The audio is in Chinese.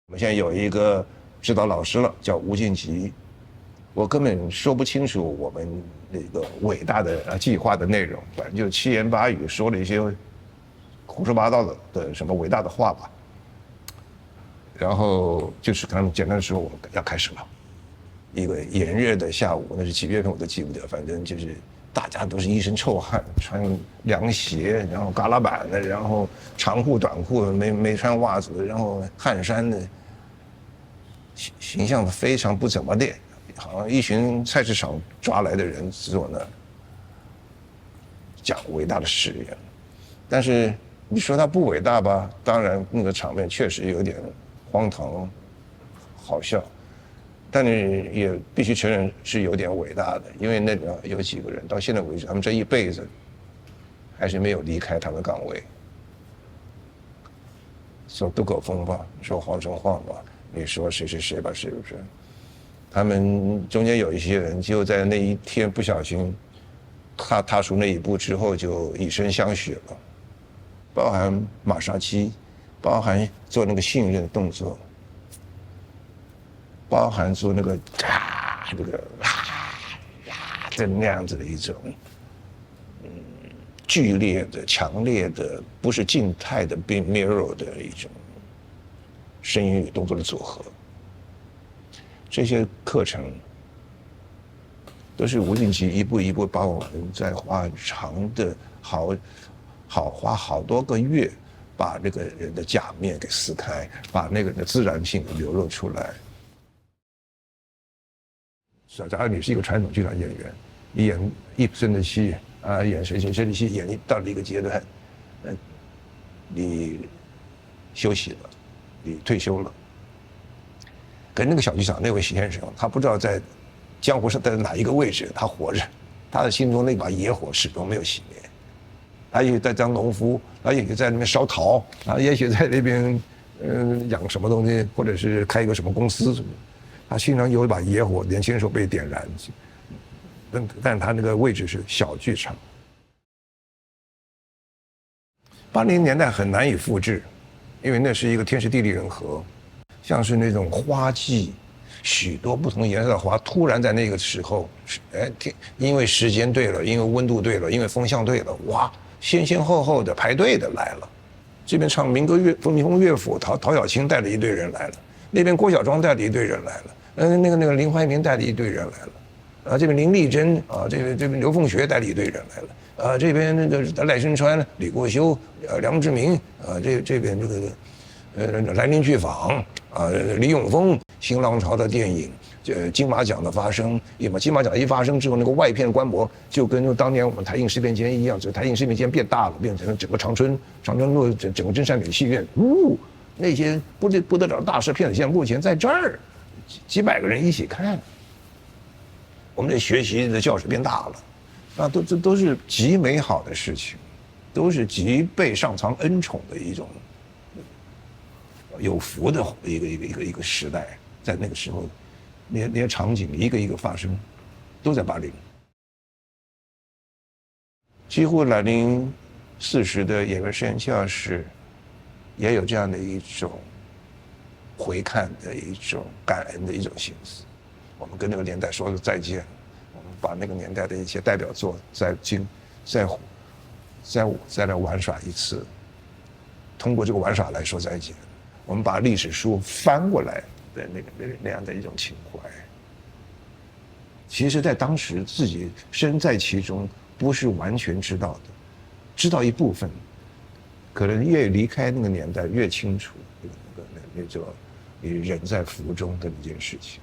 我们现在有一个指导老师了，叫吴敬吉。我根本说不清楚我们那个伟大的计划的内容，反正就七言八语说了一些胡说八道的什么伟大的话吧。然后就是刚刚简单的说，我们要开始了。一个炎热的下午，那是几月份我都记不得，反正就是大家都是一身臭汗，穿凉鞋，然后嘎拉板的，然后长裤短裤，没穿袜子，然后汗衫的，形象非常不怎么的，好像一群菜市场抓来的人坐那讲伟大的誓言。但是你说他不伟大吧？当然那个场面确实有点荒唐好笑，但是也必须承认是有点伟大的，因为那有几个人到现在为止，他们这一辈子还是没有离开他们岗位。说渡口风吧，说黄成晃吧，你说谁谁谁吧，是不是？他们中间有一些人就在那一天不小心踏出那一步之后，就以身相许了，包含马杀鸡，包含做那个信任的动作，包含做那个这个的那样子的一种剧烈的、强烈的，不是静态的 be mirror 的一种声音与动作的组合。这些课程都是吴敬吉一步一步把我们在花很长的花好多个月，把那个人的假面给撕开，把那个人的自然性流露出来。假如你是一个传统剧场演员，你演一生的戏啊，演谁的戏，演到了一个阶段，你休息了，你退休了。可是那个小剧场那位徐先生，他不知道在江湖上在哪一个位置，他活着，他的心中那把野火始终没有熄灭。他也许在当农夫，他也许在那边烧陶，他也许在那边养什么东西，或者是开一个什么公司什么。他心上有一把野火，年轻的时候被点燃，但他那个位置是小剧场。80年代很难以复制，因为那是一个天时地利人和，像是那种花季，许多不同颜色的花突然在那个时候，因为时间对了，因为温度对了，因为风向对了，哇，先后的排队的来了。这边唱民风乐府，陶小青带了一堆人来了，那边郭小庄带了一堆人来了。那个林怀民带了一堆人来了，这边林丽珍啊，这边刘凤学带了一堆人来了，这边那个赖声川、李国修、梁志明啊，这边这个兰陵剧坊啊，李永丰，新浪潮的电影，金马奖的发生，金马奖一发生之后，那个外片观摩就跟当年我们台影视片间一样，就台影视片间变大了，变成了整个长春路整个真善美戏院，那些不得了的大师片子，现在目前在这儿。几百个人一起看，我们的学习的教室变大了，啊，都是极美好的事情，都是极被上苍恩宠的一种有福的一个时代。在那个时候，那些场景一个一个发生，都在80。几乎兰陵40的演员实验教室也有这样的一种回看的一种感恩的一种形式，我们跟那个年代说再见，我们把那个年代的一些代表作再来玩耍一次，通过这个玩耍来说再见。我们把历史书翻过来的那样的一种情怀，其实在当时自己身在其中，不是完全知道的，知道一部分，可能越离开那个年代越清楚那种你人在福中的一件事情。